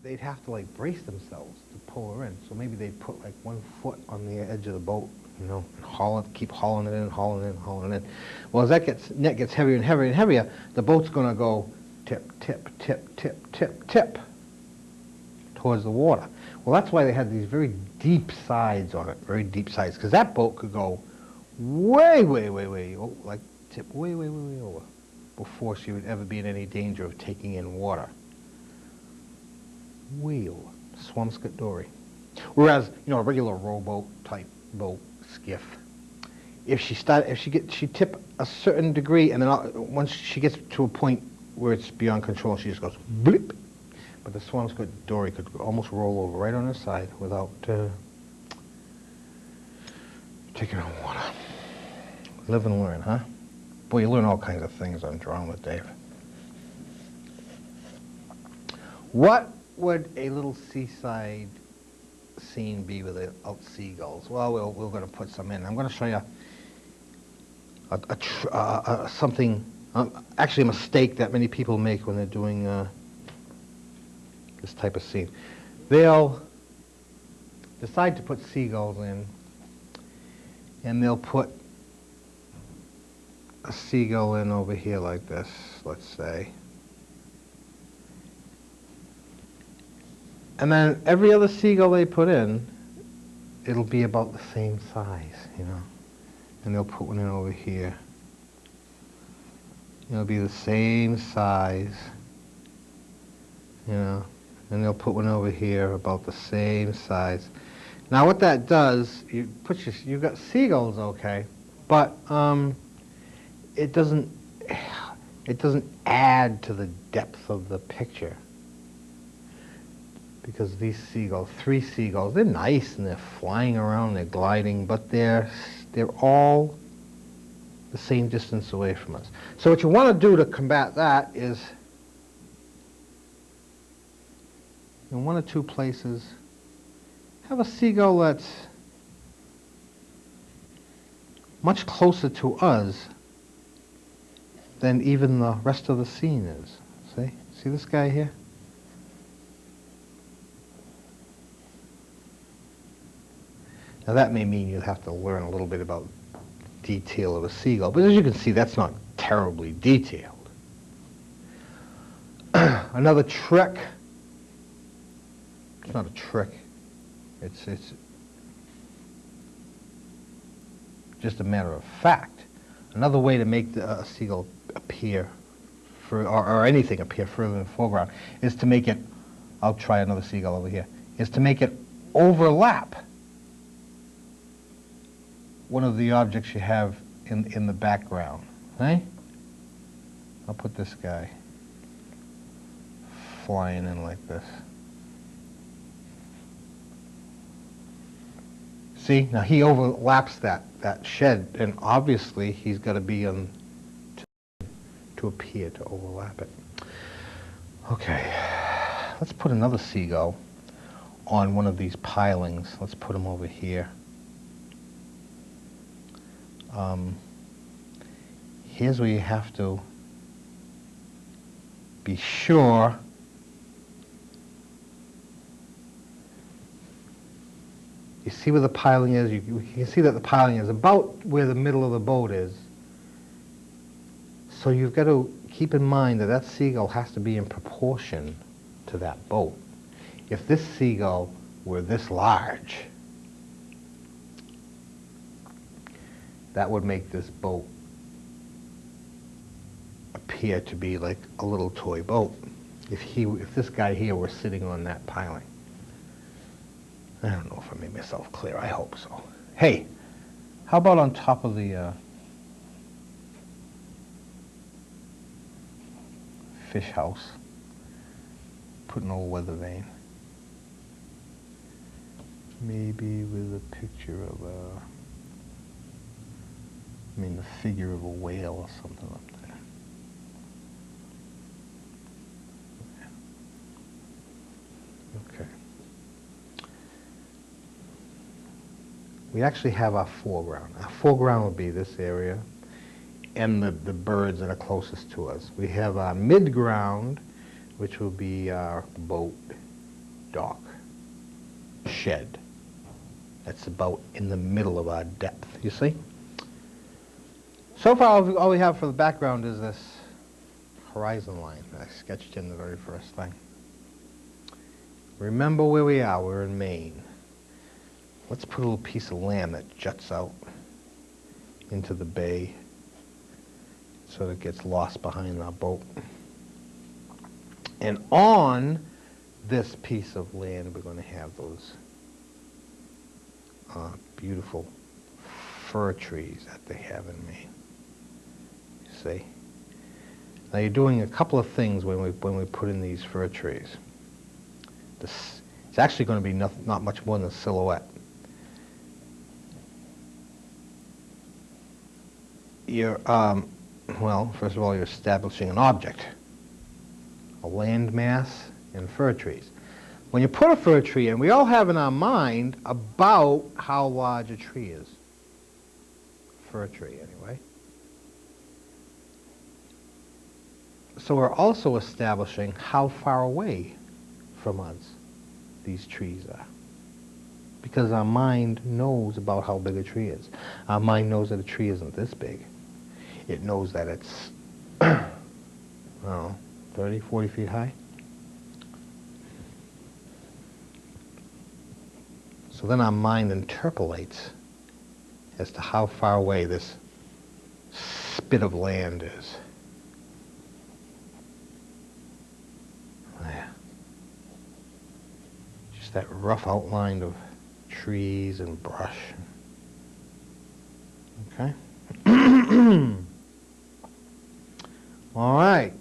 they'd have to like brace themselves to pull her in. So maybe they'd put like 1 foot on the edge of the boat, you know, and keep hauling it in, hauling it in, hauling it in. Well, as that net gets heavier and heavier and heavier, the boat's going to go tip, tip, tip, tip, tip, tip towards the water. Well, that's why they had these very deep sides on it, very deep sides, because that boat could go way, way, way, way, like tip way, way, way, way over before she would ever be in any danger of taking in water. Way over. Swampscott dory. Whereas, you know, a regular rowboat type boat, skiff, if she tip a certain degree, and then once she gets to a point where it's beyond control, she just goes blip. But the Swampscott dory could almost roll over right on her side without taking on water. Live and learn, huh? Boy, you learn all kinds of things on Drawn with Dave. What would a little seaside scene be without seagulls? Well, we're going to put some in. I'm going to show you something, actually a mistake that many people make when they're doing this type of scene. They'll decide to put seagulls in, and they'll put a seagull in over here like this, let's say. And then every other seagull they put in, it'll be about the same size, you know. And they'll put one in over here. It'll be the same size, you know. And they'll put one over here about the same size. Now what that does, you've got seagulls, okay, but it doesn't add to the depth of the picture. Because these seagulls, 3 seagulls, they're nice and they're flying around, they're gliding, but they're all the same distance away from us. So what you want to do to combat that is, in 1 or 2 places, have a seagull that's much closer to us than even the rest of the scene is. See this guy here? Now that may mean you have to learn a little bit about detail of a seagull, but as you can see, that's not terribly detailed. Another trick, it's not a trick, it's just a matter of fact. Another way to make a seagull appear, or anything appear further in the foreground, is to make it, I'll try another seagull over here, is to make it overlap one of the objects you have in the background, right? I'll put this guy flying in like this. See, now he overlaps that shed, and obviously he's got to be on to appear to overlap it. Okay, let's put another seagull on one of these pilings. Let's put him over here. Here's where you have to be sure you see where the piling is. You can see that the piling is about where the middle of the boat is. So you've got to keep in mind that that seagull has to be in proportion to that boat. If this seagull were this large, that would make this boat appear to be like a little toy boat. If this guy here were sitting on that piling. I don't know if I made myself clear. I hope so. Hey, how about on top of the fish house, put an old weather vane. Maybe with a picture of the figure of a whale or something up there. Okay. We actually have our foreground. Our foreground will be this area and the birds that are closest to us. We have our midground, which will be our boat dock, shed. That's about in the middle of our depth, you see? So far, all we have for the background is this horizon line that I sketched in the very first thing. Remember where we are. We're in Maine. Let's put a little piece of land that juts out into the bay so that it gets lost behind our boat. And on this piece of land, we're going to have those beautiful fir trees that they have in Maine. You see? Now you're doing a couple of things when we put in these fir trees. It's actually going to be not much more than a silhouette. You're, well, first of all, you're establishing an object, a landmass and fir trees. When you put a fir tree in, we all have in our mind about how large a tree is. Fir tree, anyway. So we're also establishing how far away from us these trees are. Because our mind knows about how big a tree is. Our mind knows that a tree isn't this big. It knows that it's, I don't know, 30, 40 feet high. So then our mind interpolates as to how far away this spit of land is. There. Just that rough outline of trees and brush. Okay? All right.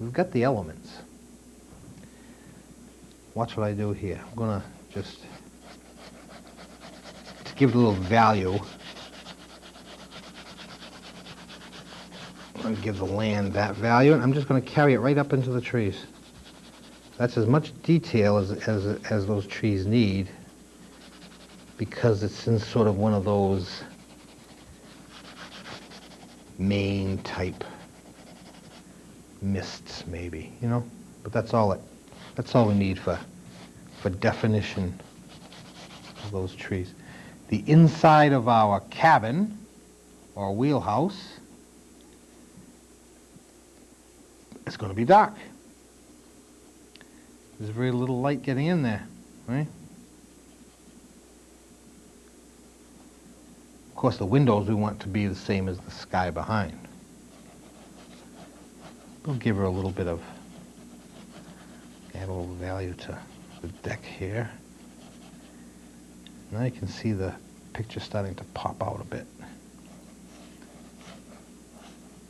We've got the elements. Watch what I do here. I'm going to just, to give it a little value, I'm going to give the land that value, and I'm just going to carry it right up into the trees. That's as much detail as those trees need, because it's in sort of one of those Maine type mists, maybe, you know. But that's all we need for definition of those trees. The inside of our cabin or wheelhouse is going to be dark. There's very little light getting in there, right? Of course, the windows we want to be the same as the sky behind. We'll give her a little bit of, add a little value to the deck here. Now you can see the picture starting to pop out a bit.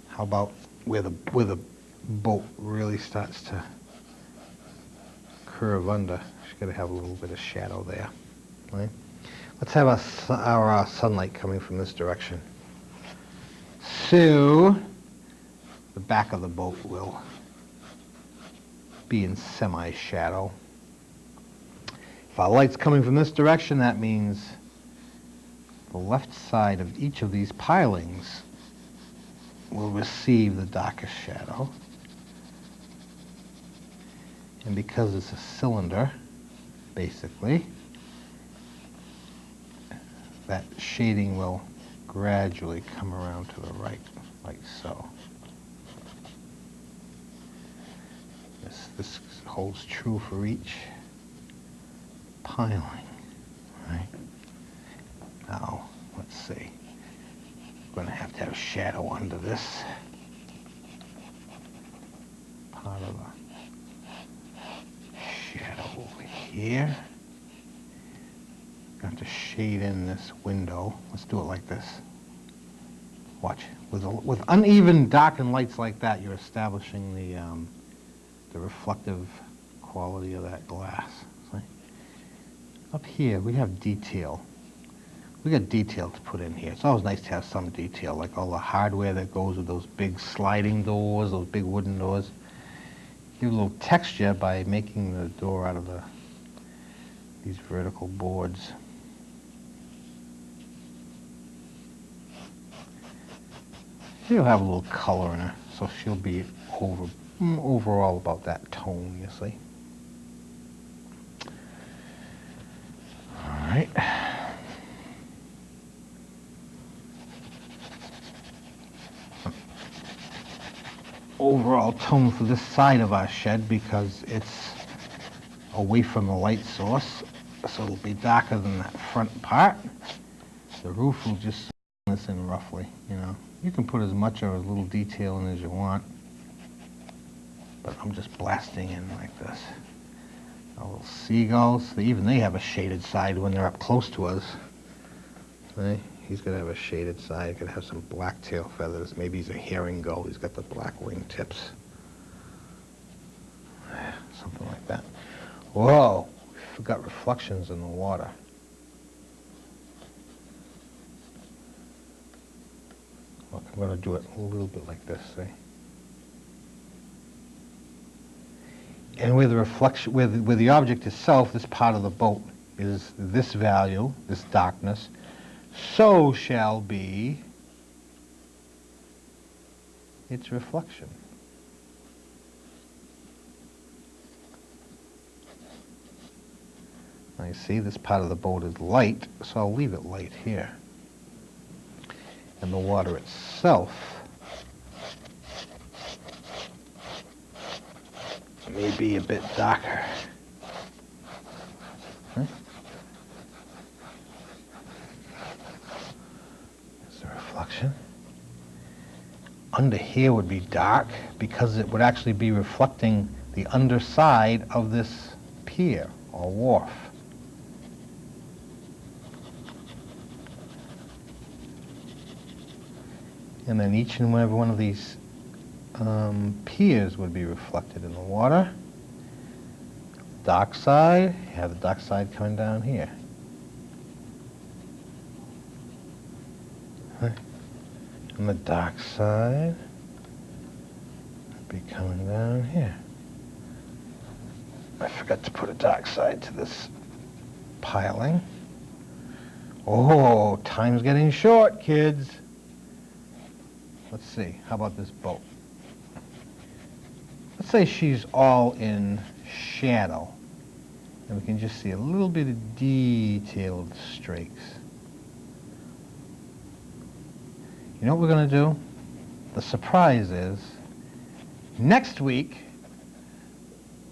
How about where the boat really starts to curve under? She's got to have a little bit of shadow there, right? Let's have our sunlight coming from this direction. So the back of the boat will be in semi-shadow. If our light's coming from this direction, that means the left side of each of these pilings will receive the darkest shadow. And because it's a cylinder, basically, that shading will gradually come around to the right, like so. This holds true for each piling, right? Now, let's see. We're going to have shadow under this part of the shadow over here. Got to shade in this window. Let's do it like this. Watch. With uneven darkened lights like that, you're establishing the reflective quality of that glass. See? Up here, we have detail. We got detail to put in here. It's always nice to have some detail, like all the hardware that goes with those big sliding doors, those big wooden doors. Give a little texture by making the door out of these vertical boards. She'll have a little color in her, so she'll be over overall about that tone, you see. All right. Overall tone for this side of our shed because it's away from the light source, so it'll be darker than that front part. The roof will just this in roughly, you know. You can put as much or as little detail in as you want, but I'm just blasting in like this. Our little seagulls, even they have a shaded side when they're up close to us. See? He's going to have a shaded side. He could have some black tail feathers. Maybe he's a herring gull. He's got the black wing tips. Something like that. Whoa! We've got reflections in the water. Look, I'm going to do it a little bit like this, see? And where the reflection, where the object itself, this part of the boat, is this value, this darkness, so shall be its reflection. Now you see this part of the boat is light, so I'll leave it light here. And the water itself may be a bit darker. Huh? There's the reflection. Under here would be dark because it would actually be reflecting the underside of this pier or wharf. And then each and every one of these piers would be reflected in the water. Dark side, you have the dark side coming down here. And the dark side would be coming down here. I forgot to put a dark side to this piling. Oh, time's getting short, kids. Let's see, how about this boat? Let's say she's all in shadow, and we can just see a little bit of detailed streaks. You know what we're going to do? The surprise is, next week,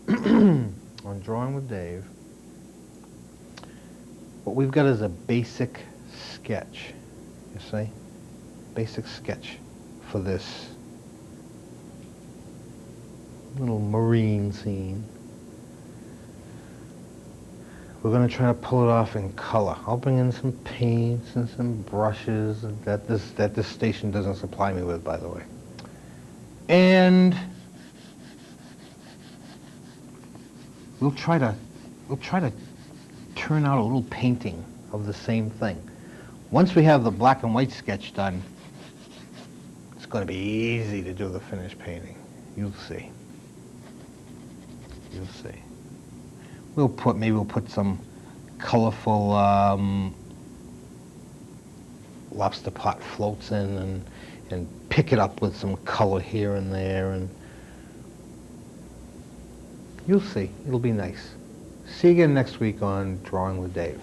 on Drawing with Dave, what we've got is a basic sketch, you see? Basic sketch for this little marine scene. We're going to try to pull it off in color. I'll bring in some paints and some brushes that this station doesn't supply me with, by the way. And we'll try to turn out a little painting of the same thing. Once we have the black and white sketch done, it's going to be easy to do the finished painting. You'll see. You'll see. Maybe we'll put some colorful lobster pot floats in and pick it up with some color here and there, and you'll see. It'll be nice. See you again next week on Drawing with Dave.